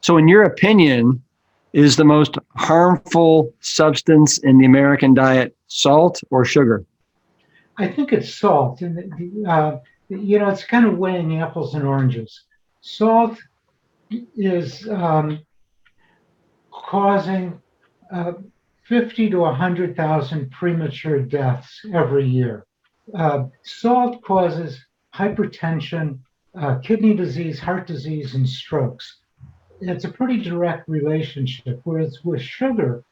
So in your opinion, is the most harmful substance in the American diet salt or sugar? I think it's salt, and it's kind of weighing apples and oranges. Salt is causing uh, 50 to 100,000 premature deaths every year. Salt causes hypertension, kidney disease, heart disease, and strokes. It's a pretty direct relationship. Whereas with sugar,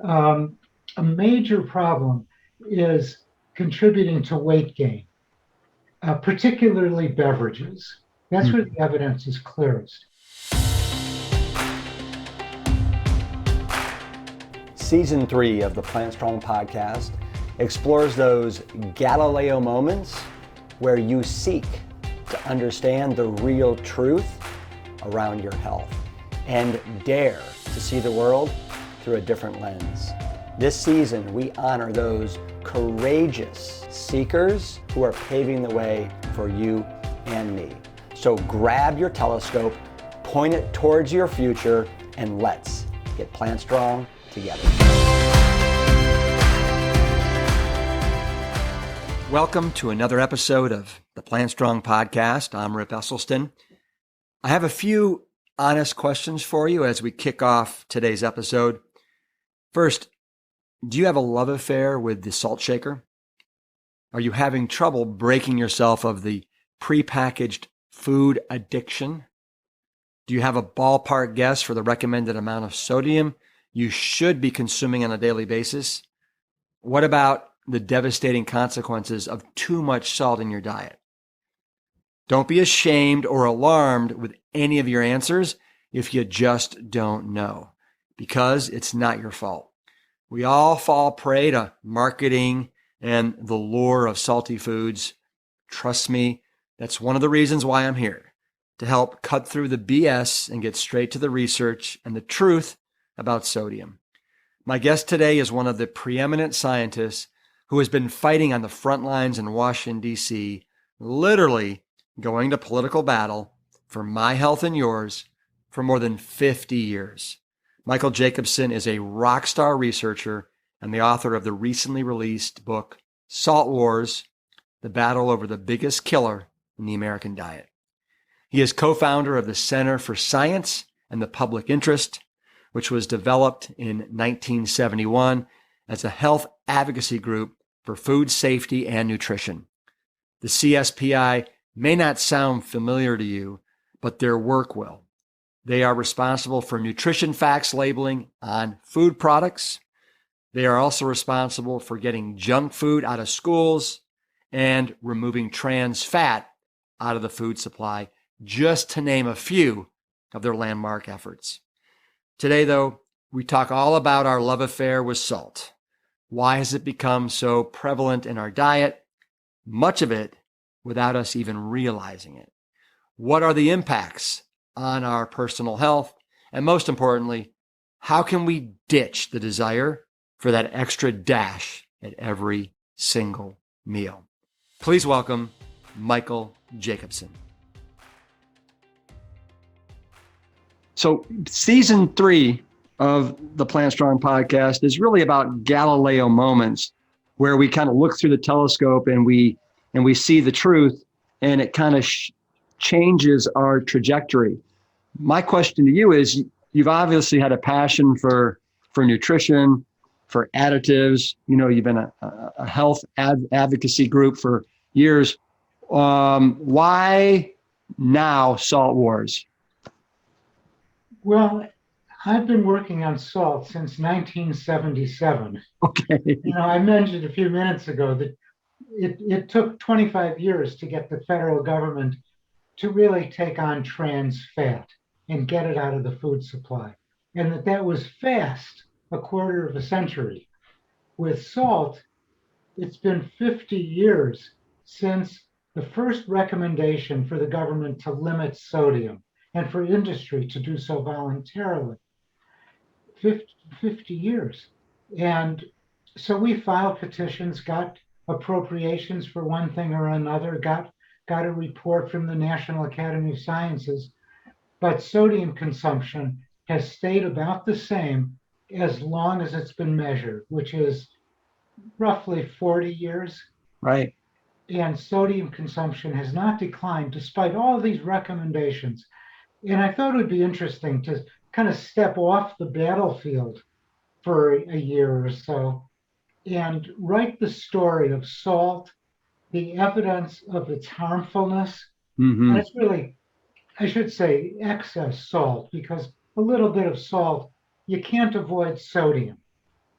um, a major problem is contributing to weight gain, particularly beverages. That's where the evidence is clearest. Season 3 of the Plant Strong podcast explores those Galileo moments where you seek to understand the real truth around your health and dare to see the world through a different lens. This season, we honor those courageous seekers who are paving the way for you and me. So grab your telescope, point it towards your future, and let's get plant strong together. Welcome to another episode of the Plant Strong podcast. I'm Rip Esselstyn. I have a few honest questions for you as we kick off today's episode. First, do you have a love affair with the salt shaker? Are you having trouble breaking yourself of the prepackaged food addiction? Do you have a ballpark guess for the recommended amount of sodium you should be consuming on a daily basis? What about the devastating consequences of too much salt in your diet? Don't be ashamed or alarmed with any of your answers if you just don't know, because it's not your fault. We all fall prey to marketing and the lure of salty foods. Trust me, that's one of the reasons why I'm here, to help cut through the BS and get straight to the research and the truth about sodium. My guest today is one of the preeminent scientists who has been fighting on the front lines in Washington, D.C., literally going to political battle for my health and yours for more than 50 years. Michael Jacobson is a rockstar researcher and the author of the recently released book, Salt Wars: The Battle Over the Biggest Killer in the American Diet. He is co-founder of the Center for Science and the Public Interest, which was developed in 1971 as a health advocacy group for food safety and nutrition. The CSPI may not sound familiar to you, but their work will. They are responsible for nutrition facts labeling on food products. They are also responsible for getting junk food out of schools and removing trans fat out of the food supply, just to name a few of their landmark efforts. Today, though, we talk all about our love affair with salt. Why has it become so prevalent in our diet? Much of it without us even realizing it. What are the impacts on our personal health? And most importantly, how can we ditch the desire for that extra dash at every single meal? Please welcome Michael Jacobson. So season 3 of the Plant Strong podcast is really about Galileo moments where we kind of look through the telescope and we see the truth, and it kind of changes our trajectory. My question to you is, you've obviously had a passion for nutrition, for additives. You know, you've been a health advocacy group for years. Why now Salt Wars? Well, I've been working on salt since 1977. Okay. I mentioned a few minutes ago that it took 25 years to get the federal government to really take on trans fat and get it out of the food supply. And that was fast, a quarter of a century. With salt, it's been 50 years since the first recommendation for the government to limit sodium and for industry to do so voluntarily. 50 years. And so we filed petitions, got appropriations for one thing or another, got a report from the National Academy of Sciences. but sodium consumption has stayed about the same as long as it's been measured, which is roughly 40 years. Right. And sodium consumption has not declined despite all these recommendations. And I thought it would be interesting to kind of step off the battlefield for a year or so and write the story of salt, the evidence of its harmfulness. Hmm. And it's really, I should say, excess salt, because a little bit of salt, you can't avoid sodium.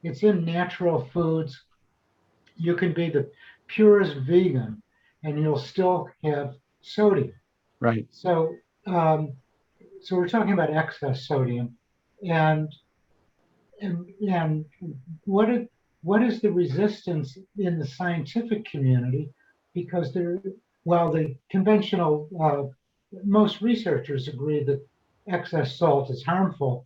It's in natural foods. You can be the purest vegan and you'll still have sodium. Right. So, um, so we're talking about excess sodium, and and what is, what is the resistance in the scientific community? Because there, while the conventional most researchers agree that excess salt is harmful,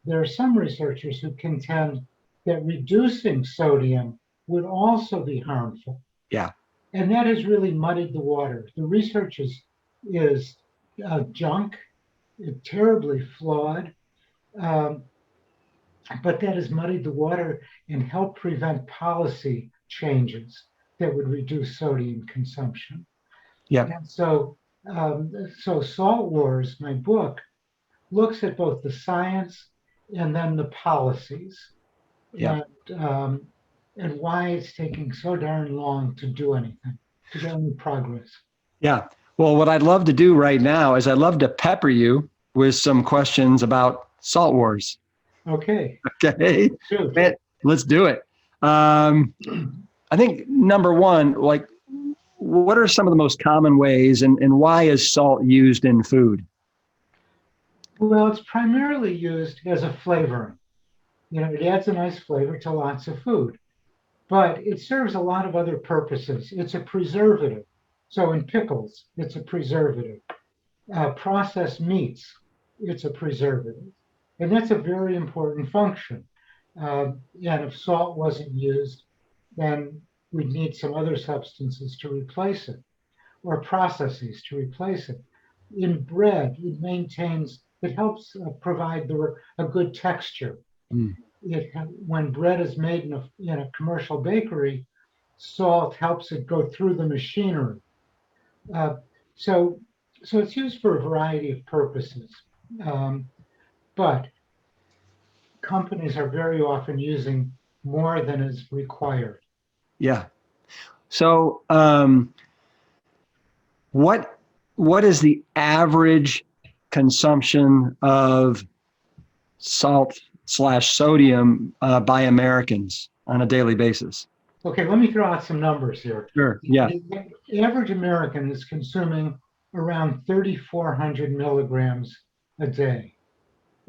there are some researchers who contend that reducing sodium would also be harmful. Yeah. And that has really muddied the water. The research is junk, terribly flawed, um, but that has muddied the water and helped prevent policy changes that would reduce sodium consumption. Yeah. And so Salt Wars, my book, looks at both the science and then the policies, Yeah. and why it's taking so darn long to do anything, to get any progress. Yeah. Well, what I'd love to do right now is I'd love to pepper you with some questions about Salt Wars. Okay. Okay. Shoot. Man, let's do it. I think number one, like, what are some of the most common ways and why is salt used in food? Well, it's primarily used as a flavoring. You know, it adds a nice flavor to lots of food, but it serves a lot of other purposes. It's a preservative. So in pickles, it's a preservative. Processed meats, it's a preservative. And that's a very important function. And if salt wasn't used, then we'd need some other substances to replace it or processes to replace it. In bread, it helps provide a good texture. Mm. When bread is made in a commercial bakery, salt helps it go through the machinery. Uh, so, so it's used for a variety of purposes. But companies are very often using more than is required. Yeah. So, what is the average consumption of salt/sodium by Americans on a daily basis? Okay, let me throw out some numbers here. Sure. Yeah. The average American is consuming around 3,400 milligrams a day.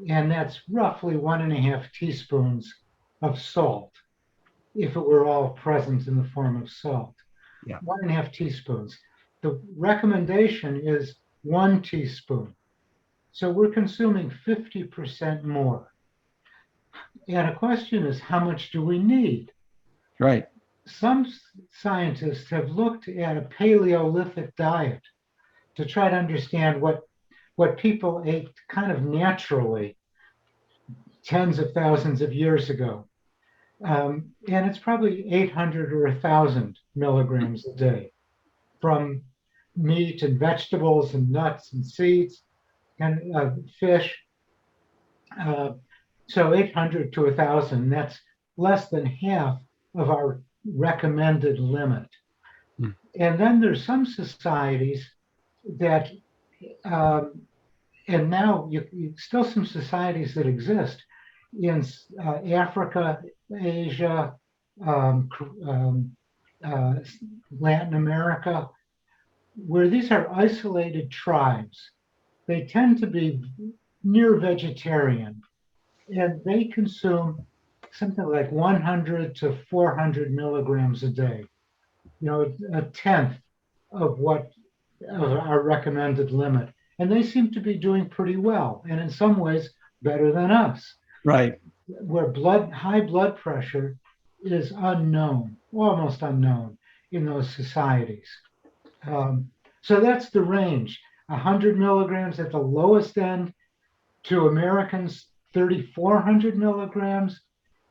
And that's roughly 1.5 teaspoons of salt, if it were all present in the form of salt. Yeah. 1.5 teaspoons. The recommendation is 1 teaspoon. So we're consuming 50% more. And a question is, how much do we need? Right. Some scientists have looked at a Paleolithic diet to try to understand what people ate kind of naturally tens of thousands of years ago. And it's probably 800 or 1,000 milligrams a day from meat and vegetables and nuts and seeds and fish. So 800 to 1,000, that's less than half of our recommended limit. Mm. And then there's some societies that, and now still some societies that exist in Africa, Asia, Latin America, where these are isolated tribes. They tend to be near vegetarian, and they consume something like 100 to 400 milligrams a day. You know, a tenth of our recommended limit. And they seem to be doing pretty well, and in some ways better than us. Right. Where high blood pressure is unknown, almost unknown in those societies. So that's the range. 100 milligrams at the lowest end, to Americans, 3,400 milligrams.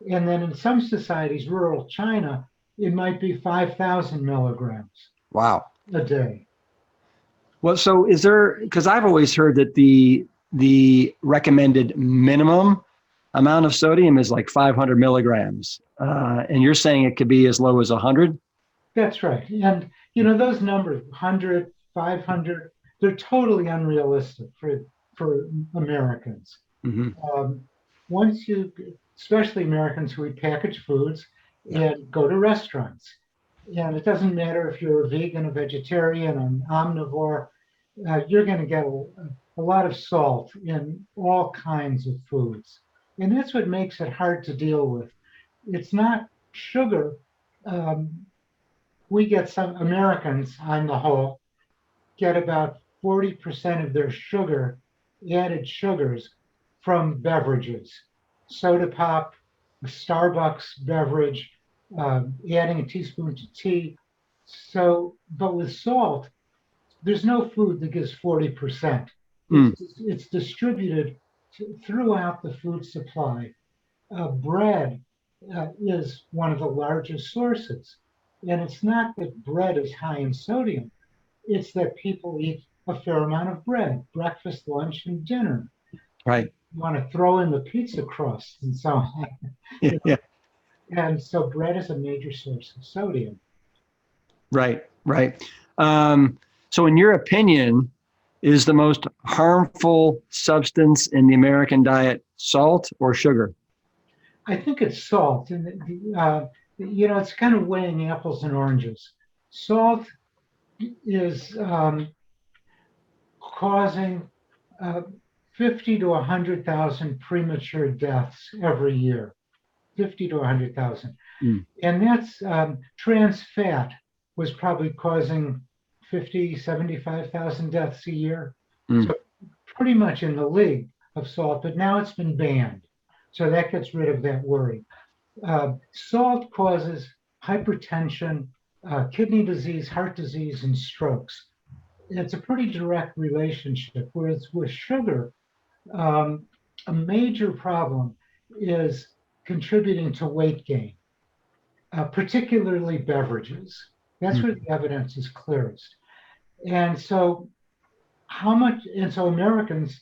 And then in some societies, rural China, it might be 5,000 milligrams Wow. a day. Well, so is there, because I've always heard that the recommended minimum amount of sodium is like 500 milligrams. And you're saying it could be as low as 100? That's right. And, those numbers, 100, 500, they're totally unrealistic for Americans. Mm-hmm. Once especially Americans who eat packaged foods and go to restaurants. And it doesn't matter if you're a vegan, a vegetarian, an omnivore, you're going to get a lot of salt in all kinds of foods. And that's what makes it hard to deal with. It's not sugar. We get some Americans, on the whole, get about 40% of their added sugars, from beverages. Soda pop, a Starbucks beverage, adding a teaspoon to tea. So, but with salt, there's no food that gives 40%. It's distributed throughout the food supply. Bread is one of the largest sources. And it's not that bread is high in sodium, it's that people eat a fair amount of bread, breakfast, lunch, and dinner. Right. You want to throw in the pizza crust and so on. Yeah. And so bread is a major source of sodium. Right. So in your opinion, is the most harmful substance in the American diet salt or sugar? I think it's salt. And, it's kind of weighing apples and oranges. Salt is causing 50 to 100,000 premature deaths every year. 50 to 100,000. And that's trans fat was probably causing 50, 75,000 deaths a year. So pretty much in the league of salt, but now it's been banned. So that gets rid of that worry. Salt causes hypertension, kidney disease, heart disease, and strokes. It's a pretty direct relationship. Whereas with sugar, a major problem is contributing to weight gain, particularly beverages. That's where the evidence is clearest. And so Americans,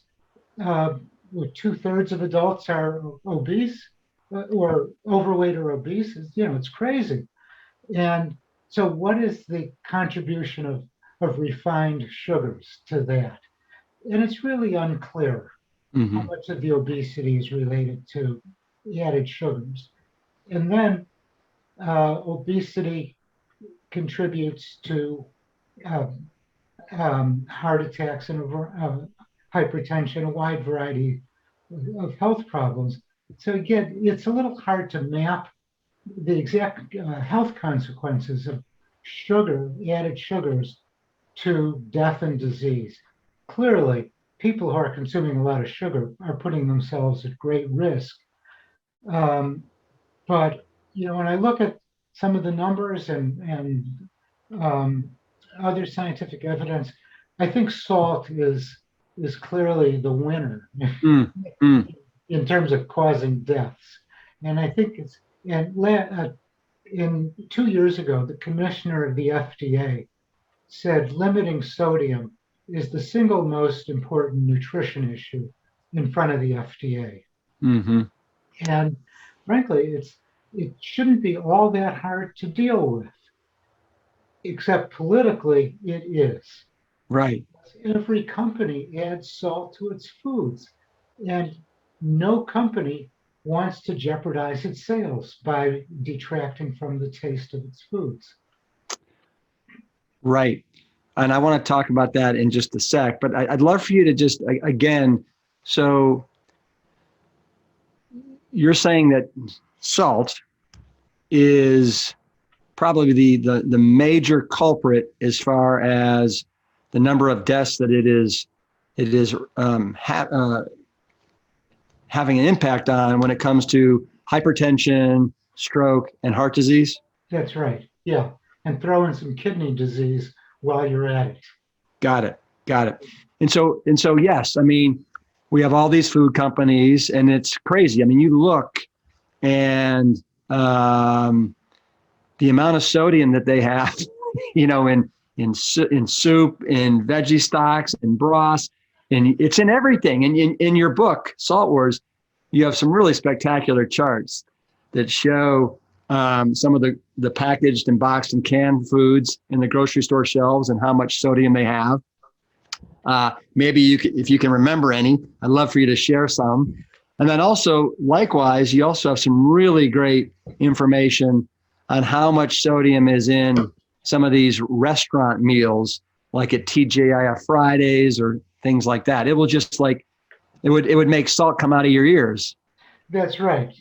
with 2/3 of adults are obese or overweight or obese. It's crazy. And so what is the contribution of refined sugars to that? And it's really unclear how much of the obesity is related to added sugars. And then obesity contributes to heart attacks and hypertension, a wide variety of health problems. So again, it's a little hard to map the exact health consequences of added sugars, to death and disease. Clearly, people who are consuming a lot of sugar are putting themselves at great risk. But when I look at some of the numbers and other scientific evidence, I think salt is clearly the winner in terms of causing deaths. And I think in 2 years ago, the commissioner of the FDA said limiting sodium is the single most important nutrition issue in front of the FDA. And frankly, it shouldn't be all that hard to deal with, except politically it is. Right. Every company adds salt to its foods, and no company wants to jeopardize its sales by detracting from the taste of its foods. Right. And I want to talk about that in just a sec, but I'd love for you to just, again, so you're saying that salt is probably the major culprit as far as the number of deaths that it is having an impact on when it comes to hypertension, stroke, and heart disease? That's right. Yeah. And throw in some kidney disease while you're at it. Got it. Got it. And so, yes, I mean, we have all these food companies, and it's crazy. I mean, you look, and the amount of sodium that they have, in soup, in veggie stocks, in broths, and it's in everything. And in your book, Salt Wars, you have some really spectacular charts that show some of the packaged and boxed and canned foods in the grocery store shelves and how much sodium they have. Maybe if you can remember any, I'd love for you to share some. And then also, likewise, you also have some really great information on how much sodium is in some of these restaurant meals, like at TGIF Fridays or things like that. It will just it would make salt come out of your ears. That's right.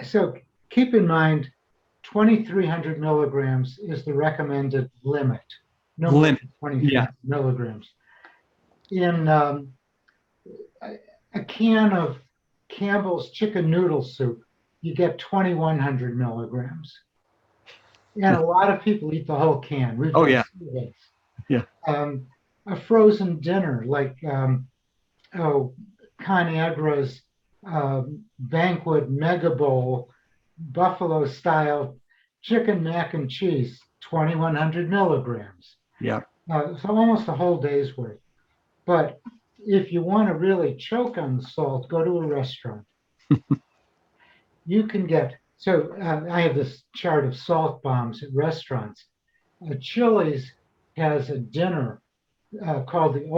So keep in mind, 2,300 milligrams is the recommended limit. No more than 23 milligrams. In a can of Campbell's chicken noodle soup, you get 2,100 milligrams. And a lot of people eat the whole can. Yeah. A frozen dinner like ConAgra's Banquet Mega Bowl, Buffalo style chicken mac and cheese, 2,100 milligrams. Yeah. So almost a whole day's worth. But if you want to really choke on the salt, go to a restaurant. You can get, I have this chart of salt bombs at restaurants. Chili's has a dinner called the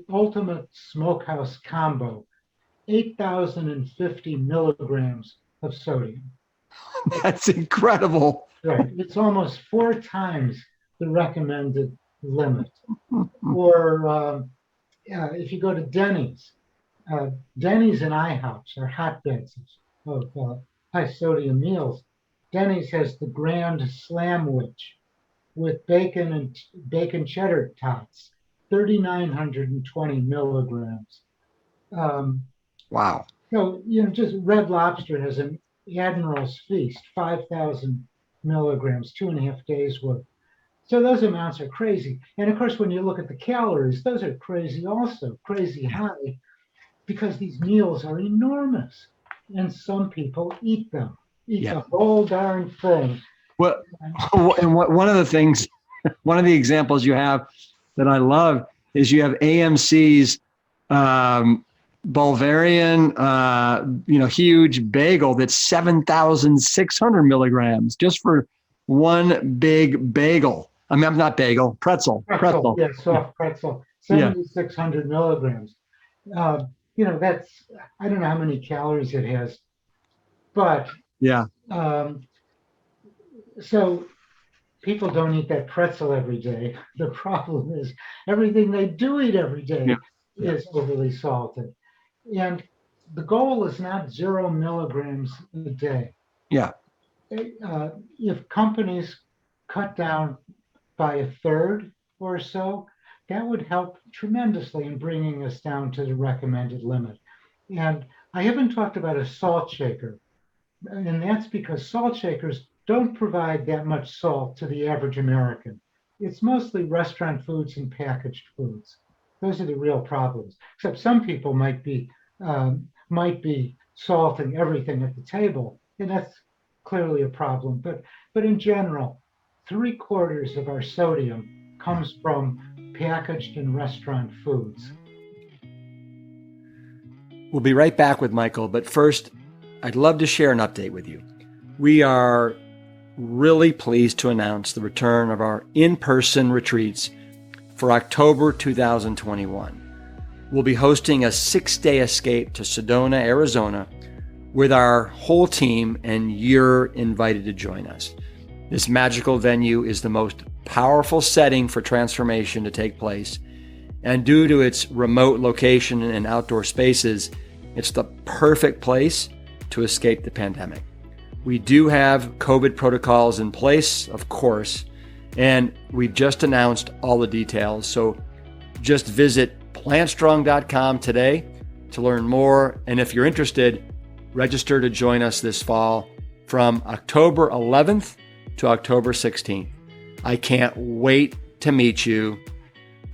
Ultimate Smokehouse Combo, 8,050 milligrams of sodium. That's incredible. Right. It's almost 4 times the recommended limit. Or if you go to Denny's, Denny's and IHOPs are hotbeds of high sodium meals. Denny's has the Grand Slamwich with bacon and bacon cheddar tots, 3,920 milligrams. Wow. So, just Red Lobster has an Admiral's Feast, 5,000 milligrams, 2.5 days worth. So those amounts are crazy. And of course, when you look at the calories, those are crazy also, crazy high, because these meals are enormous. And some people eat them, the whole darn thing. Well, and one of the examples you have that I love is you have AMC's Bulgarian, huge bagel that's 7,600 milligrams just for one big bagel. I mean, I'm not bagel, pretzel. Yeah, soft pretzel, 7,600 milligrams. That's, I don't know how many calories it has, but so people don't eat that pretzel every day. The problem is everything they do eat every day is overly salted. And the goal is not 0 milligrams a day. Yeah. If companies cut down by a third or so, that would help tremendously in bringing us down to the recommended limit. And I haven't talked about a salt shaker. And that's because salt shakers don't provide that much salt to the average American. It's mostly restaurant foods and packaged foods. Those are the real problems. Except some people might be salting everything at the table, and that's clearly a problem. But in general, 3/4 of our sodium comes from packaged and restaurant foods. We'll be right back with Michael, but first, I'd love to share an update with you. We are really pleased to announce the return of our in-person retreats for October 2021. We'll be hosting a 6-day escape to Sedona, Arizona, with our whole team, and you're invited to join us. This magical venue is the most powerful setting for transformation to take place, and due to its remote location and outdoor spaces, it's the perfect place to escape the pandemic. We do have COVID protocols in place, of course, and we've just announced all the details. So just visit plantstrong.com today to learn more. And if you're interested, register to join us this fall from October 11th to October 16th. I can't wait to meet you.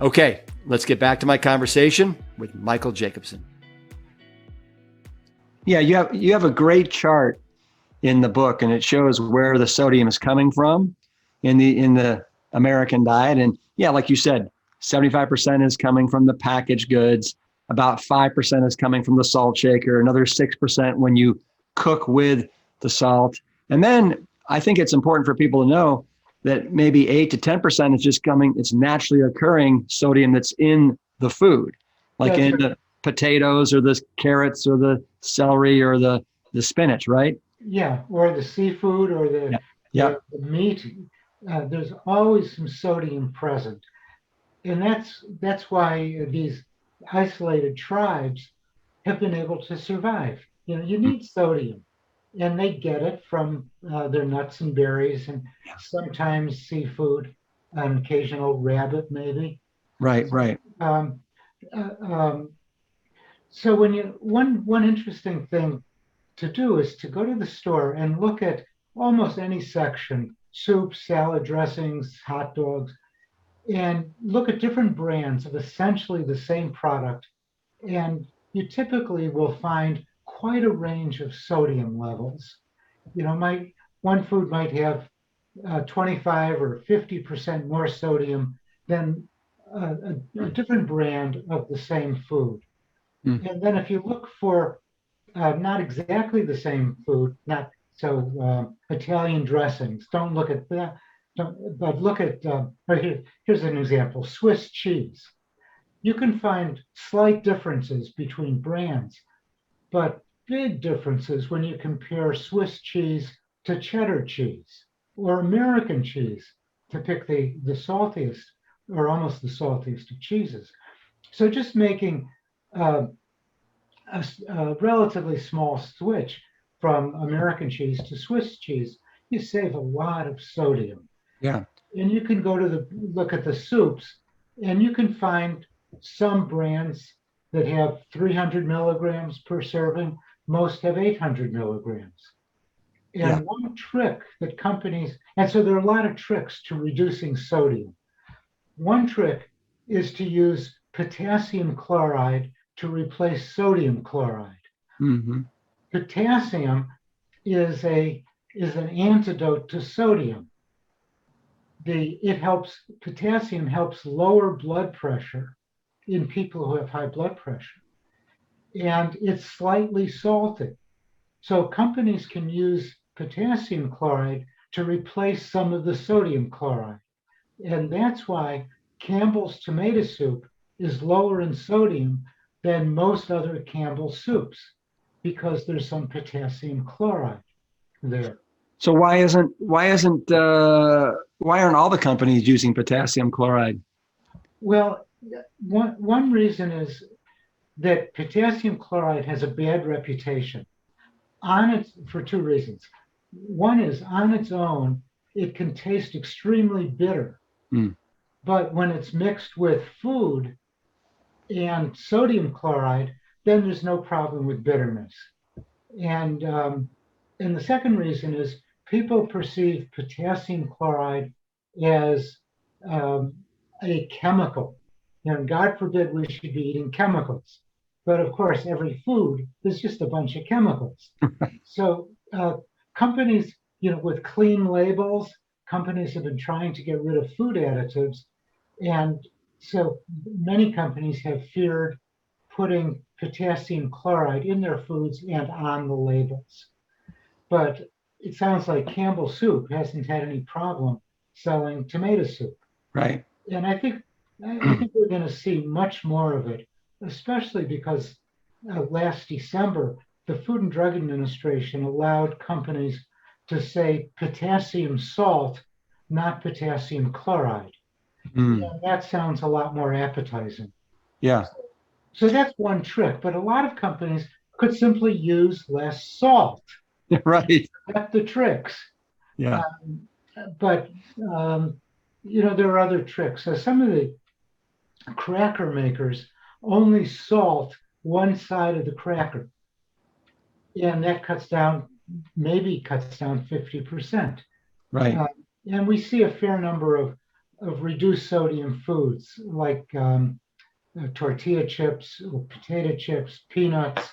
Okay, let's get back to my conversation with Michael Jacobson. Yeah, you have a great chart in the book, and it shows where the sodium is coming from in the American diet. And yeah, like you said, 75% is coming from the packaged goods. About 5% is coming from the salt shaker. Another 6% when you cook with the salt. And then I think it's important for people to know that maybe 8 to 10% is just coming. It's naturally occurring sodium that's in the food, like That's in right. the potatoes or the carrots or the celery or the spinach, right? Yeah, or the seafood or Yeah. the, Yep. the meat. There's always some sodium present, and that's why these isolated tribes have been able to survive. You need sodium, and they get it from their nuts and berries, and sometimes seafood, an occasional rabbit, maybe. Right, right. Um, uh, um, so one interesting thing to do is to go to the store and look at almost any section, soups, salad dressings, hot dogs, and look at different brands of essentially the same product. And you typically will find quite a range of sodium levels. One food might have 25 or 50% more sodium than a different brand of the same food. Mm. And then if you look for not exactly the same food, not so Italian dressings. Don't look at that. But look at, here's an example, Swiss cheese. You can find slight differences between brands, but big differences when you compare Swiss cheese to cheddar cheese or American cheese, to pick the saltiest or almost the saltiest of cheeses. So just making uh, a relatively small switch from American cheese to Swiss cheese, you save a lot of sodium. Yeah. And you can go to look at the soups, and you can find some brands that have 300 milligrams per serving. Most have 800 milligrams. Yeah. And one trick that companies, and so there are a lot of tricks to reducing sodium. One trick is to use potassium chloride to replace sodium chloride. Mm-hmm. Potassium is an antidote to sodium. Potassium helps lower blood pressure in people who have high blood pressure, and it's slightly salty. So companies can use potassium chloride to replace some of the sodium chloride. And that's why Campbell's tomato soup is lower in sodium than most other Campbell soups, because there's some potassium chloride there. So why aren't all the companies using potassium chloride? Well, one reason is that potassium chloride has a bad reputation for two reasons. One is, on its own, it can taste extremely bitter. Mm. But when it's mixed with food and sodium chloride, then there's no problem with bitterness. And the second reason is people perceive potassium chloride as a chemical. God forbid we should be eating chemicals. But of course, every food is just a bunch of chemicals. So companies, with clean labels, companies have been trying to get rid of food additives. And so many companies have feared putting potassium chloride in their foods and on the labels. But it sounds like Campbell Soup hasn't had any problem selling tomato soup. Right. And I think we're going to see much more of it, especially because last December, the Food and Drug Administration allowed companies to say potassium salt, not potassium chloride. Mm. And that sounds a lot more appetizing. Yeah. So that's one trick, but a lot of companies could simply use less salt. Right. That's the tricks. Yeah. But there are other tricks. So some of the cracker makers only salt one side of the cracker, and that maybe cuts down 50%. Right. And we see a fair number of of reduced sodium foods like tortilla chips or potato chips, peanuts.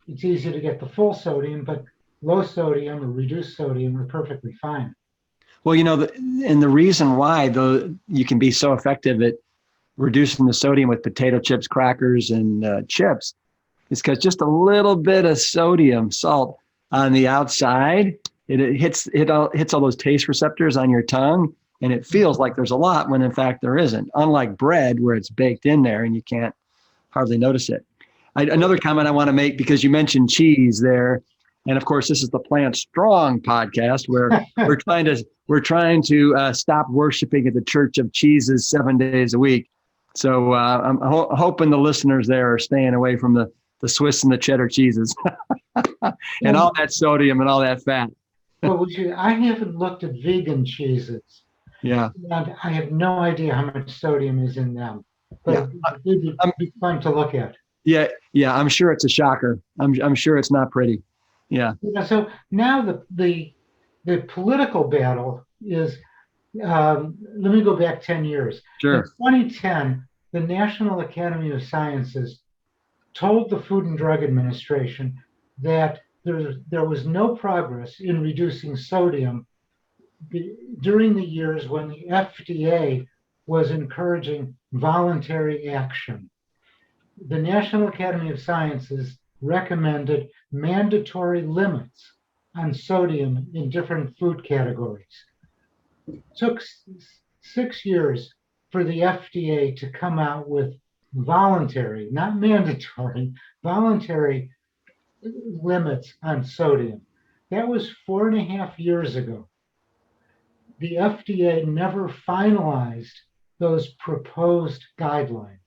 It's easy to get the full sodium, but low sodium or reduced sodium are perfectly fine. Well, and the reason why you can be so effective at reducing the sodium with potato chips, crackers, and chips is because just a little bit of sodium salt on the outside, it hits all those taste receptors on your tongue, and it feels like there's a lot when in fact there isn't. Unlike bread, where it's baked in there and you can't hardly notice it. Another comment I want to make, because you mentioned cheese there, and of course this is the Plant Strong podcast where we're trying to stop worshiping at the Church of Cheeses 7 days a week. So I'm hoping the listeners there are staying away from the Swiss and the cheddar cheeses and all that sodium and all that fat. Well, I haven't looked at vegan cheeses. Yeah. And I have no idea how much sodium is in them, but it'd be fun to look at. Yeah. I'm sure it's a shocker. I'm sure it's not pretty. Yeah. So now the political battle is, let me go back 10 years. Sure. In 2010, the National Academy of Sciences told the Food and Drug Administration that there was no progress in reducing sodium during the years when the FDA was encouraging voluntary action. The National Academy of Sciences recommended mandatory limits on sodium in different food categories. It took 6 years for the FDA to come out with voluntary, not mandatory, voluntary limits on sodium. That was 4.5 years ago. The FDA never finalized those proposed guidelines.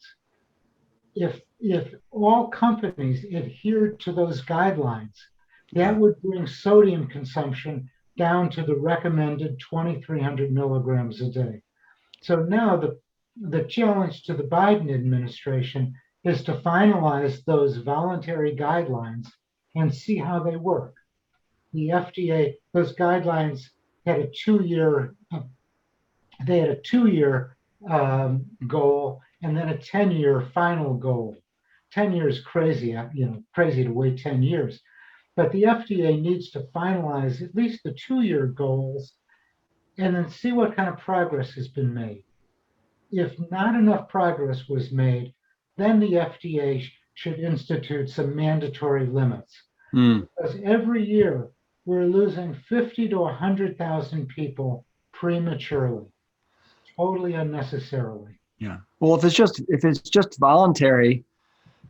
If all companies adhered to those guidelines, that would bring sodium consumption down to the recommended 2,300 milligrams a day. So now the challenge to the Biden administration is to finalize those voluntary guidelines and see how they work. The FDA, those guidelines had a 2-year, goal and then a 10-year final goal. 10 years crazy, crazy to wait 10 years. But the FDA needs to finalize at least the 2-year goals and then see what kind of progress has been made. If not enough progress was made, then the FDA should institute some mandatory limits. Because every year we're losing 50 to 100,000 people prematurely, totally unnecessarily. Yeah. Well, if it's just voluntary,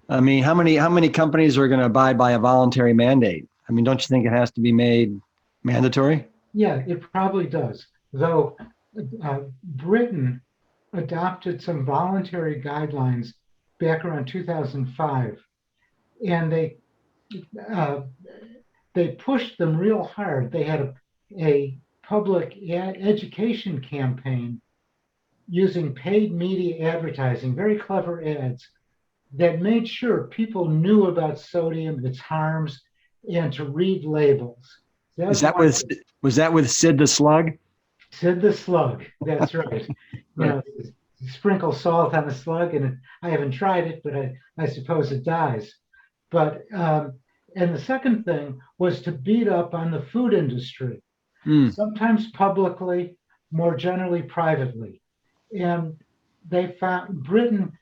I mean, how many companies are going to abide by a voluntary mandate? I mean, don't you think it has to be made mandatory? Yeah, it probably does. Though Britain adopted some voluntary guidelines back around 2005, and they pushed them real hard. They had a public education campaign using paid media advertising, very clever ads that made sure people knew about sodium, its harms, and to read labels. Was that with Sid the Slug? Sid the Slug, that's right. Sprinkle salt on a slug, and I haven't tried it, but I suppose it dies. But and the second thing was to beat up on the food industry, sometimes publicly, more generally privately. And Britain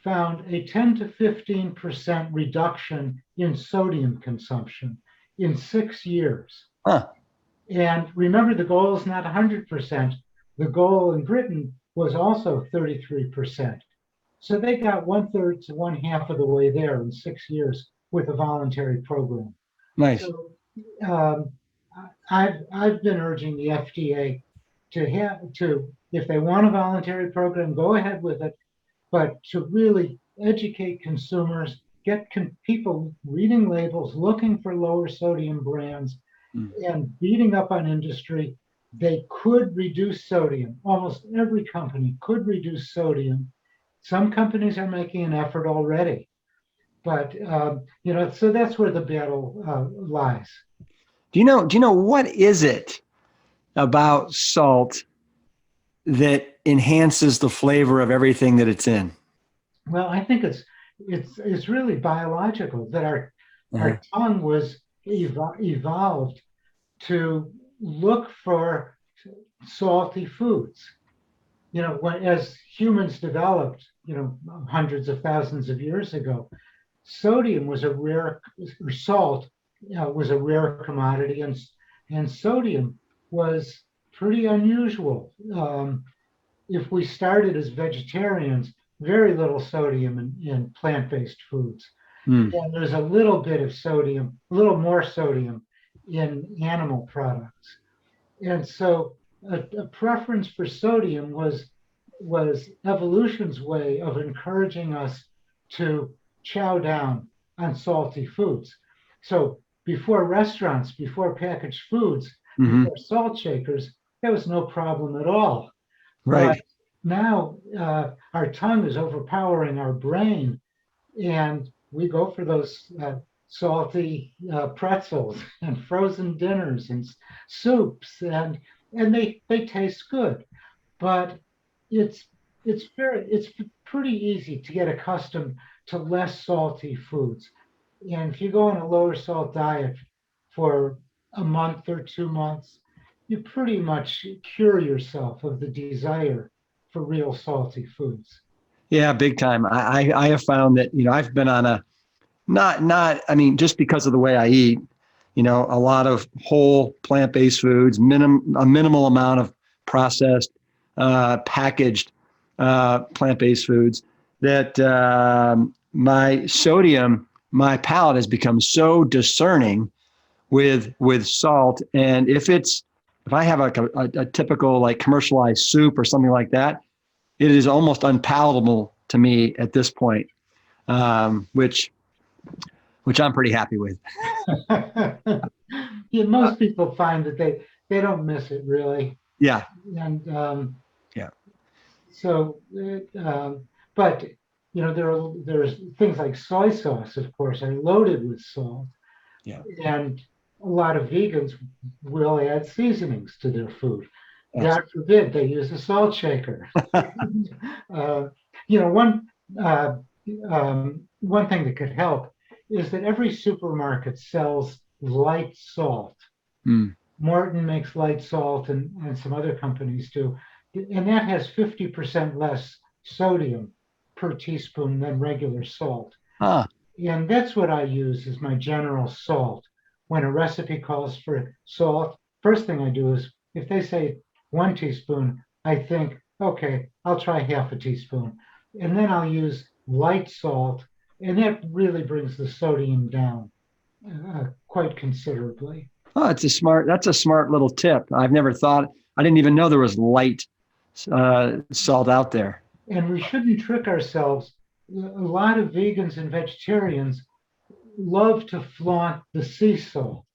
found a 10 to 15% reduction in sodium consumption in 6 years. Huh. And remember, the goal is not 100%. The goal in Britain was also 33%. So they got 1/3 to 1/2 of the way there in 6 years with a voluntary program. Nice. So I've been urging the FDA to, if they want a voluntary program, go ahead with it, but to really educate consumers, get people reading labels, looking for lower sodium brands, and beating up on industry. They could reduce sodium. Almost every company could reduce sodium. Some companies are making an effort already, but so that's where the battle lies. Do you know what is it about salt that enhances the flavor of everything that it's in? Well, I think it's really biological that our Uh-huh. tongue was evolved to look for salty foods. As humans developed, hundreds of thousands of years ago, sodium was a rare, or salt was a rare commodity, and sodium was pretty unusual. If we started as vegetarians, very little sodium in plant-based foods. Mm. And there's a little bit of sodium, a little more sodium in animal products. And so a preference for sodium was evolution's way of encouraging us to chow down on salty foods. So before restaurants, before packaged foods, Hmm. before salt shakers, there was no problem at all. Right. But now our tongue is overpowering our brain, and we go for those salty pretzels and frozen dinners and soups, and they taste good, but it's it's pretty easy to get accustomed to less salty foods. And if you go on a lower salt diet for a month or 2 months, you pretty much cure yourself of the desire for real salty foods. Yeah, big time. I have found that, I've been on a I mean, just because of the way I eat, a lot of whole plant-based foods, a minimal amount of processed, packaged plant-based foods, that my palate has become so discerning with salt. And if I have a typical like commercialized soup or something like that, it is almost unpalatable to me at this point, which I'm pretty happy with. Yeah, most people find that they don't miss it really, Yeah. and Yeah. so but there's things like soy sauce, of course, are loaded with salt. Yeah. And a lot of vegans will add seasonings to their food. Yes. God forbid they use a salt shaker. uh, you know, one uh, one thing that could help is that every supermarket sells light salt. Mm. Morton makes light salt, and some other companies do, and that has 50% less sodium per teaspoon than regular salt. Ah. And that's what I use as my general salt. When a recipe calls for salt, first thing I do is if they say 1 teaspoon, I think, okay, I'll try half a teaspoon. And then I'll use light salt, and that really brings the sodium down quite considerably. Oh, that's a smart little tip. I didn't even know there was light salt out there. And we shouldn't trick ourselves. A lot of vegans and vegetarians love to flaunt the sea salt.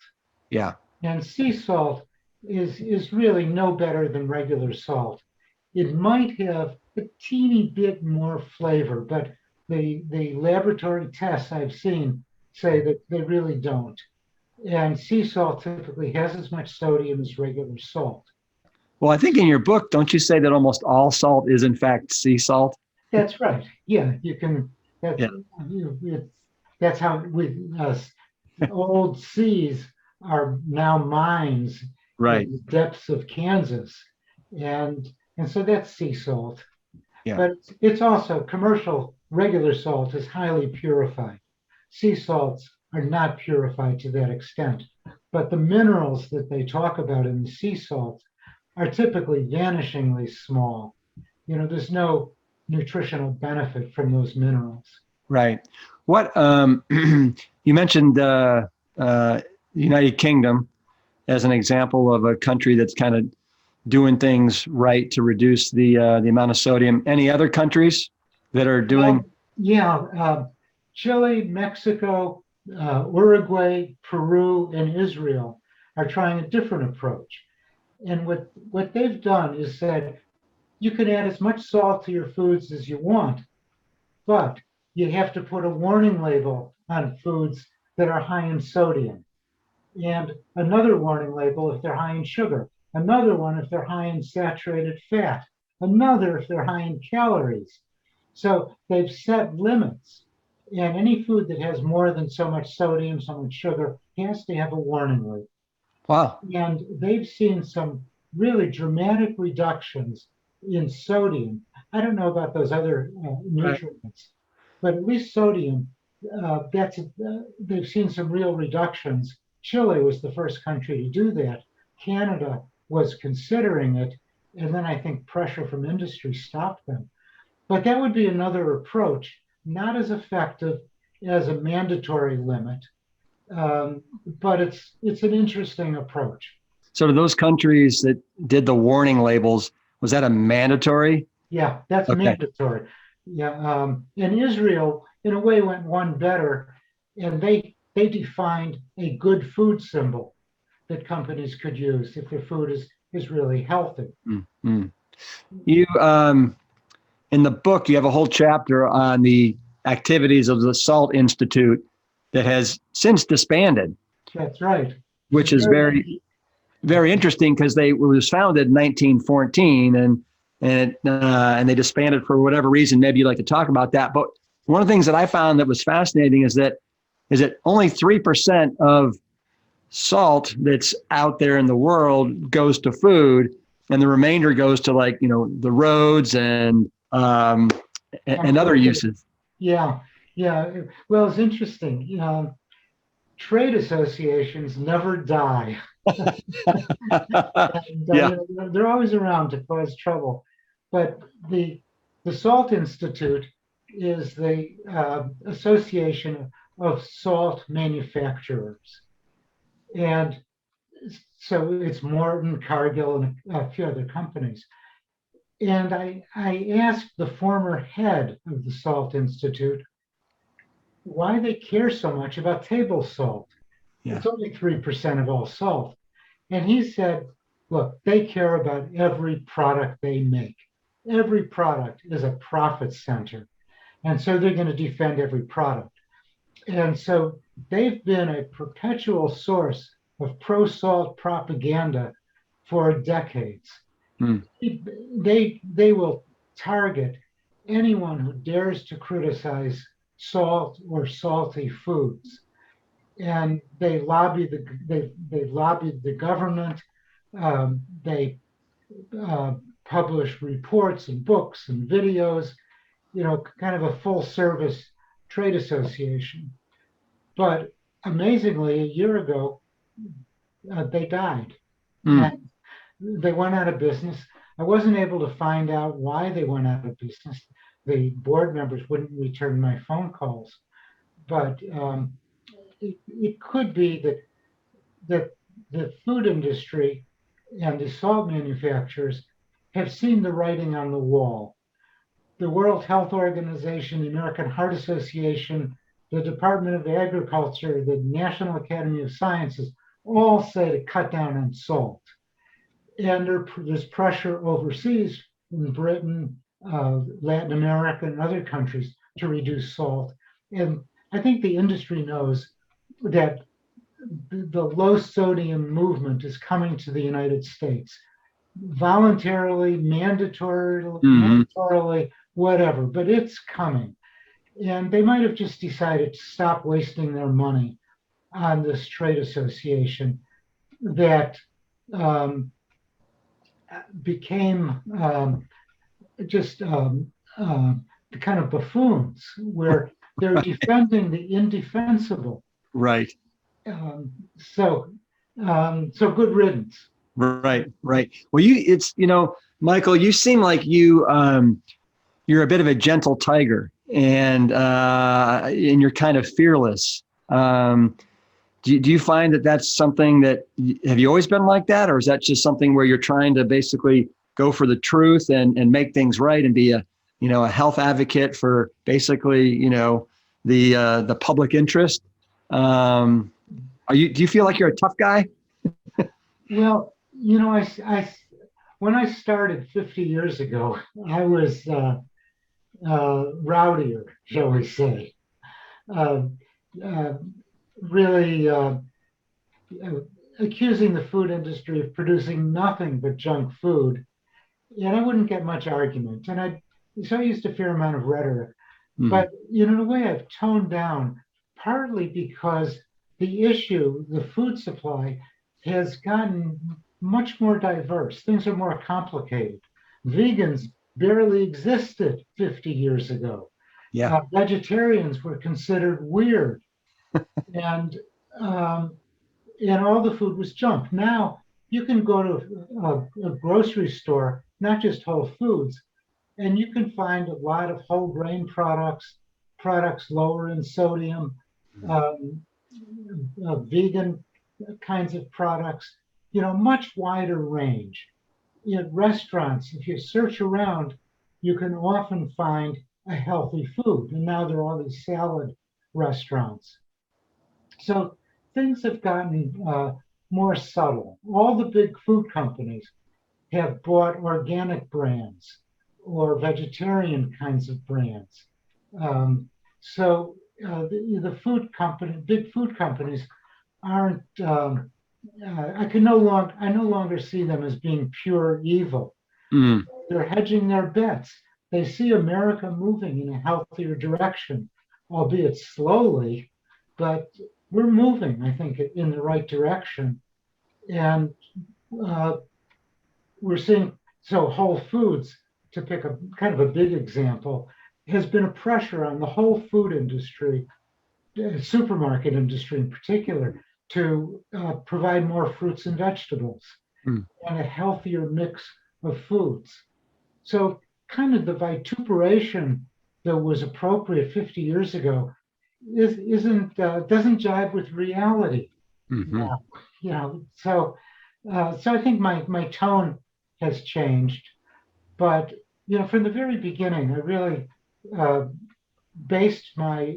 Yeah. And sea salt is really no better than regular salt. It might have a teeny bit more flavor, but the laboratory tests I've seen say that they really don't. And sea salt typically has as much sodium as regular salt. Well, I think in your book, don't you say that almost all salt is in fact sea salt? That's right. Yeah, you can. That's Yeah. that's how old seas are now mines Right. in the depths of Kansas, and so that's sea salt. Yeah. But it's also commercial regular salt is highly purified. Sea salts are not purified to that extent, but the minerals that they talk about in the sea salt are typically vanishingly small. There's no nutritional benefit from those minerals. Right. What you mentioned United Kingdom as an example of a country that's kind of doing things right to reduce the amount of sodium. Any other countries that are doing? Chile, Mexico, Uruguay, Peru, and Israel are trying a different approach. And what they've done is said, you can add as much salt to your foods as you want, but you have to put a warning label on foods that are high in sodium, and another warning label if they're high in sugar, another one if they're high in saturated fat. another if they're high in calories. So they've set limits. And any food that has more than so much sodium, so much sugar, has to have a warning label. Wow. And they've seen some really dramatic reductions in sodium. I don't know about those other nutrients, but at least sodium, they've seen some real reductions. Chile was the first country to do that. Canada was considering it, and then I think pressure from industry stopped them. But that would be another approach, not as effective as a mandatory limit, but it's an interesting approach. So to those countries that did the warning labels, was that a mandatory? Yeah, that's Okay. mandatory. Yeah, and Israel, in a way, went one better, and they defined a good food symbol that companies could use if their food is really healthy. Mm-hmm. You in the book, you have a whole chapter on the activities of the SALT Institute that has since disbanded. That's right. Which is very, very interesting because it was founded in 1914 and they disbanded for whatever reason. Maybe you'd like to talk about that. But one of the things that I found that was fascinating is that only 3% of salt that's out there in the world goes to food, and the remainder goes to the roads and other uses. Yeah. Well, it's interesting. Trade associations never die. And, they're always around to cause trouble. But the SALT Institute is the Association of Salt Manufacturers. And so it's Morton, Cargill, and a few other companies. And I asked the former head of the SALT Institute why they care so much about table salt. Yeah. It's only 3% of all salt. And he said, look, they care about every product they make. Every product is a profit center. And so they're going to defend every product. And so they've been a perpetual source of pro-salt propaganda for decades. They will target anyone who dares to criticize salt or salty foods, and they lobbied the government. They publish reports and books and videos, kind of a full service trade association. But amazingly, a year ago, they died. And they went out of business. I wasn't able to find out why they went out of business. The board members wouldn't return my phone calls, but it could be that the food industry and the salt manufacturers have seen the writing on the wall. The World Health Organization, the American Heart Association, the Department of Agriculture, the National Academy of Sciences all say to cut down on salt. And there's pressure overseas in Britain, Latin America, and other countries to reduce salt. And I think the industry knows that the low sodium movement is coming to the United States. Voluntarily, mandatorily, whatever, but it's coming. And they might have just decided to stop wasting their money on this trade association that became just kind of buffoons, where they're defending the indefensible. Right. So good riddance. Right. Well, Michael, you seem like you're a bit of a gentle tiger, and you're kind of fearless. Do you find that that's something that, have you always been like that? Or is that just something where you're trying to basically go for the truth and make things right and be a health advocate for basically, the public interest? Do you feel like you're a tough guy? Well, when I started 50 years ago, I was rowdier, shall we say. Really accusing the food industry of producing nothing but junk food and I wouldn't get much argument. So I used a fair amount of rhetoric. Mm. But in a way, I've toned down partly because the food supply, has gotten much more diverse. Things are more complicated. Vegans barely existed 50 years ago. Yeah. Vegetarians were considered weird, and um, and all the food was junk. Now you can go to a grocery store, not just Whole Foods, and you can find a lot of whole grain products, products lower in sodium, um, vegan kinds of products, much wider range. In restaurants, if you search around, you can often find a healthy food. And now there are all these salad restaurants. So things have gotten more subtle. All the big food companies have bought organic brands or vegetarian kinds of brands. Um, so the big food companies aren't. I no longer see them as being pure evil. Mm. They're hedging their bets. They see America moving in a healthier direction, albeit slowly, but we're moving, I think, in the right direction. And uh, we're seeing, so Whole Foods, to pick a kind of a big example, has been a pressure on the whole food industry, supermarket industry in particular, to provide more fruits and vegetables Mm. and a healthier mix of foods. So kind of the vituperation that was appropriate 50 years ago isn't doesn't jive with reality. Hmm. So I think my tone has changed, but from the very beginning, I really uh, based my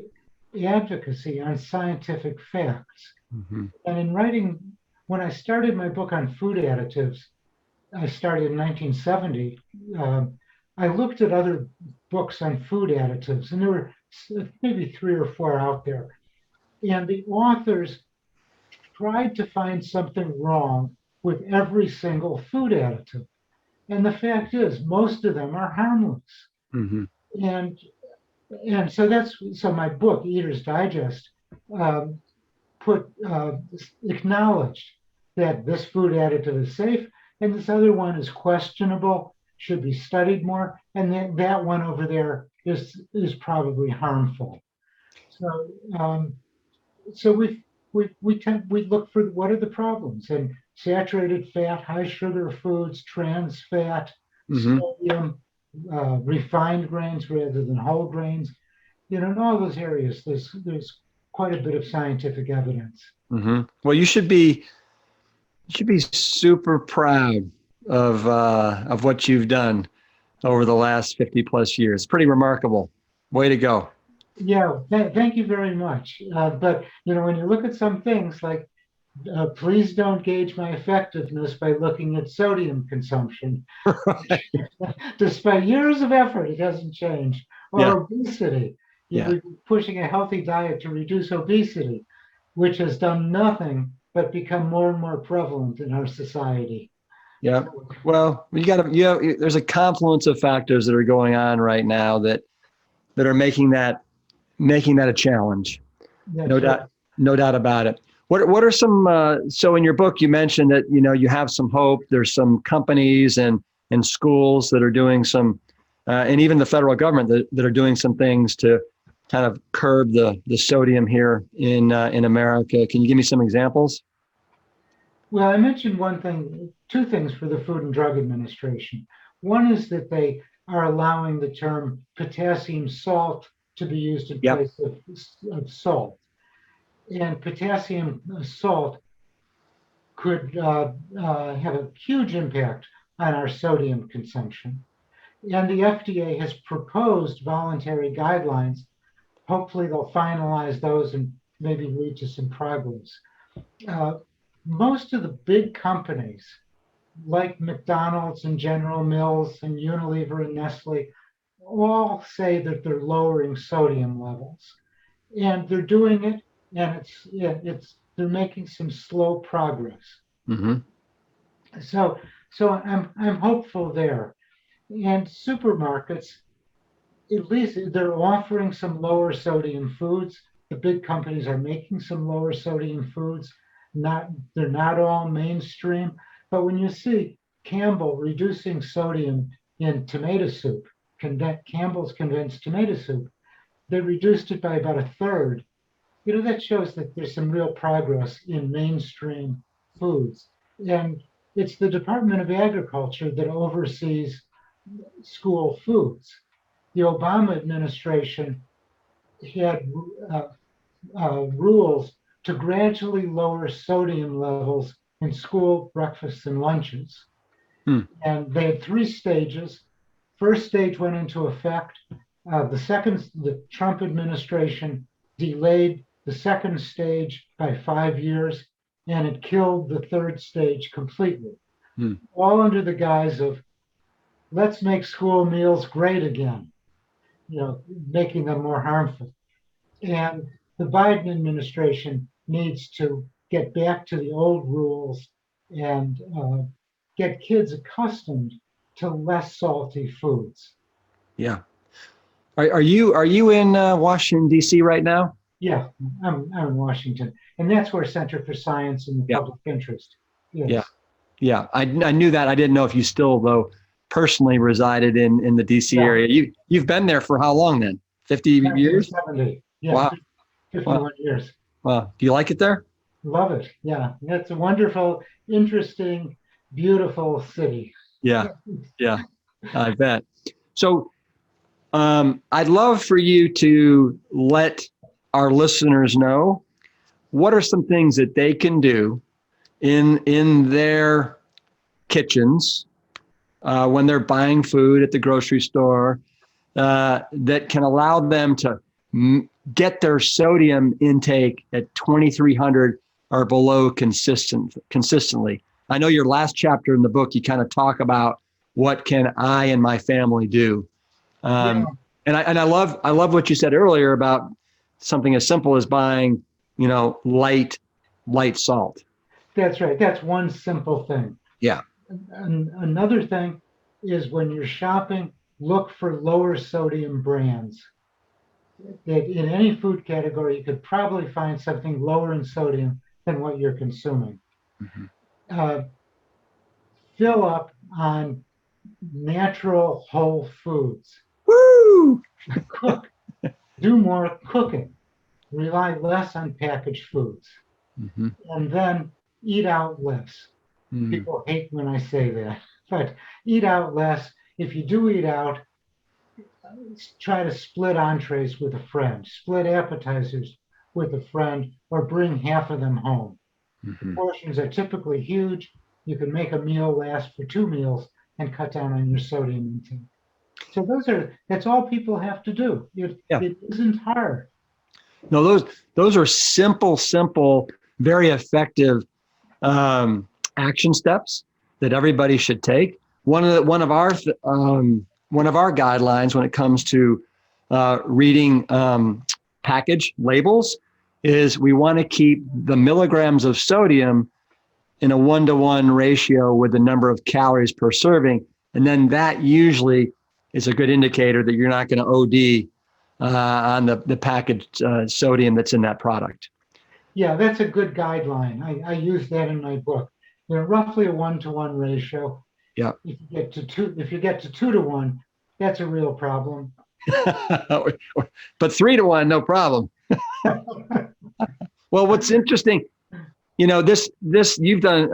advocacy on scientific facts. Hmm. And in writing, when I started my book on food additives, I started in 1970. Um, I looked at other books on food additives, and there were maybe three or four out there. And the authors tried to find something wrong with every single food additive. And the fact is, most of them are harmless. Hmm. And so my book, Eater's Digest, um, put acknowledged that this food additive is safe, and this other one is questionable, should be studied more, and then that one over there is probably harmful. So so we look for what are the problems, and saturated fat, high sugar foods, trans fat, Hmm. sodium, refined grains rather than whole grains. In all those areas, there's quite a bit of scientific evidence. Hmm. Well, you should be super proud of what you've done over the last 50 plus years. Pretty remarkable. Way to go. Yeah, thank you very much. But when you look at some things like, please don't gauge my effectiveness by looking at sodium consumption. Despite years of effort, it hasn't changed. Yeah. Or obesity. Yeah. We're pushing a healthy diet to reduce obesity, which has done nothing but become more and more prevalent in our society. Yeah. Well, there's a confluence of factors that are going on right now that are making that a challenge. That's No right. doubt, no doubt about it. What are some, so in your book, you mentioned that, you have some hope. There's some companies and schools that are doing some, and even the federal government that are doing some things to kind of curb the sodium here in America. Can you give me some examples? Well, I mentioned two things for the Food and Drug Administration. One is that they are allowing the term potassium salt to be used in Yep. place of salt. And potassium salt could have a huge impact on our sodium consumption. And the FDA has proposed voluntary guidelines. Hopefully, they'll finalize those and maybe lead to some progress. Uh, Most of the big companies, like McDonald's and General Mills and Unilever and Nestle, all say that they're lowering sodium levels, and they're doing it, and they're making some slow progress. Mm-hmm. So I'm hopeful there. And supermarkets, at least they're offering some lower sodium foods. The big companies are making some lower sodium foods. They're not all mainstream, but when you see Campbell reducing sodium in tomato soup, Campbell's condensed tomato soup, they reduced it by about a third. That shows that there's some real progress in mainstream foods. And it's the Department of Agriculture that oversees school foods. The Obama administration had rules to gradually lower sodium levels in school breakfasts and lunches. And they had 3 stages. First stage went into effect. The Trump administration delayed the second stage by 5 years, and it killed the third stage completely. All under the guise of, let's make school meals great again, making them more harmful. And the Biden administration needs to get back to the old rules and get kids accustomed to less salty foods. Yeah. Are you in Washington, D.C. right now? Yeah, I'm in Washington, and that's where Center for Science and the Public Interest is. Yeah. I knew that. I didn't know if you still, though, personally resided in the D.C. area. You've been there for how long then? 50 years? 70. Yeah, Wow. 51 years. Wow. Do you like it there? Love it. Yeah, it's a wonderful, interesting, beautiful city. Yeah. I bet. So I'd love for you to let our listeners know what are some things that they can do in their kitchens when they're buying food at the grocery store that can allow them to get their sodium intake at 2,300 or below consistently. I know your last chapter in the book, you kind of talk about what can I and my family do. And I love what you said earlier about something as simple as buying, light salt. That's right. That's one simple thing. Yeah. And another thing is when you're shopping, look for lower sodium brands. That in any food category, you could probably find something lower in sodium than what you're consuming. Fill up on natural whole foods. Woo! Cook. Do more cooking. Rely less on packaged foods. And then eat out less. People hate when I say that, but eat out less. If you do eat out, try to split entrees with a friend, split appetizers with a friend, or bring half of them home. Portions are typically huge. You can make a meal last for 2 meals and cut down on your sodium intake. So that's all people have to do. It isn't hard. No, those are simple, very effective action steps that everybody should take. One of our guidelines when it comes to reading package labels is we want to keep the milligrams of sodium in a 1-to-1 ratio with the number of calories per serving. And then that usually is a good indicator that you're not going to OD on the packaged sodium that's in that product. Yeah, that's a good guideline. I use that in my book. Roughly a 1-to-1 ratio. Yeah. If you get to 2-to-1, that's a real problem. But 3-to-1, no problem. Well, what's interesting, this you've done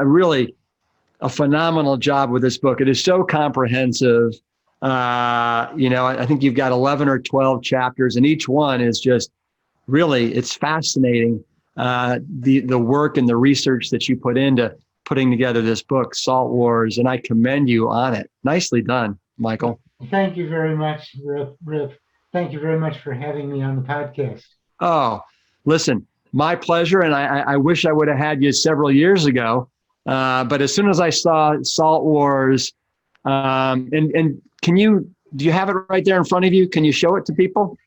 a phenomenal job with this book. It is so comprehensive. I think you've got 11 or 12 chapters, and each one is just really, it's fascinating. The work and the research that you put into putting together this book, Salt Wars, and I commend you on it. Nicely done, Michael. Thank you very much, Rip. Thank you very much for having me on the podcast. Oh, listen, my pleasure. And I wish I would have had you several years ago. But as soon as I saw Salt Wars, and do you have it right there in front of you? Can you show it to people?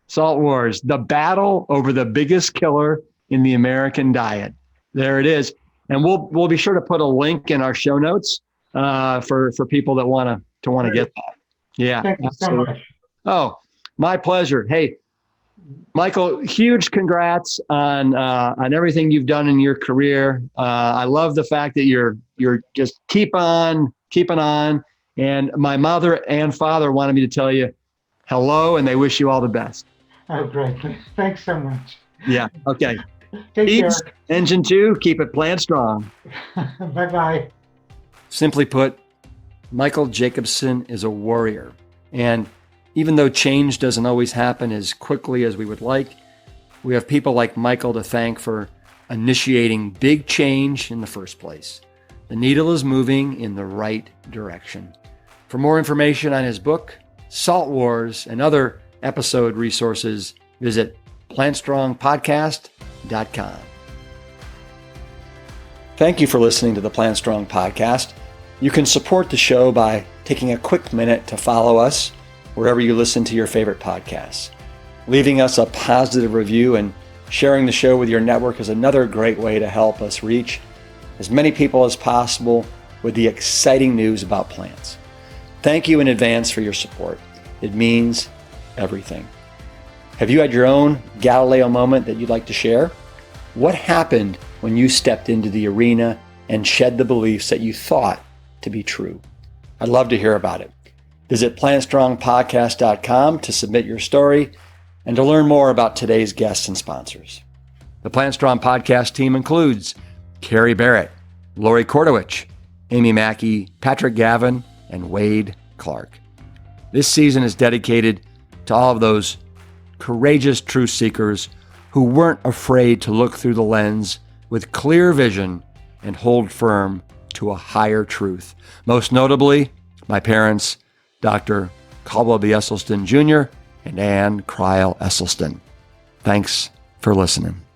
Salt Wars, the battle over the biggest killer in the American diet. There it is. And we'll be sure to put a link in our show notes for people that want to get that. Yeah, Thank you so absolutely. much. Oh, my pleasure. Hey, Michael, huge congrats on everything you've done in your career. I love the fact that you're just keeping on. And my mother and father wanted me to tell you hello, and they wish you all the best. Oh, great. Thanks so much. Yeah. Okay. Take care. Eats, Engine 2, keep it plant strong. Bye-bye. Simply put, Michael Jacobson is a warrior. And even though change doesn't always happen as quickly as we would like, we have people like Michael to thank for initiating big change in the first place. The needle is moving in the right direction. For more information on his book, Salt Wars, and other episode resources, visit plantstrongpodcast.com. Thank you for listening to the Plant Strong Podcast. You can support the show by taking a quick minute to follow us wherever you listen to your favorite podcasts. Leaving us a positive review and sharing the show with your network is another great way to help us reach as many people as possible with the exciting news about plants. Thank you in advance for your support. It means everything. Have you had your own Galileo moment that you'd like to share? What happened when you stepped into the arena and shed the beliefs that you thought to be true? I'd love to hear about it. Visit plantstrongpodcast.com to submit your story and to learn more about today's guests and sponsors. The Plant Strong podcast team includes Carrie Barrett, Lori Kordowich, Amy Mackey, Patrick Gavin, and Wade Clark. This season is dedicated to all of those courageous truth seekers who weren't afraid to look through the lens with clear vision and hold firm to a higher truth. Most notably, my parents, Dr. Caldwell B. Esselstyn Jr. and Ann Cryle Esselstyn. Thanks for listening.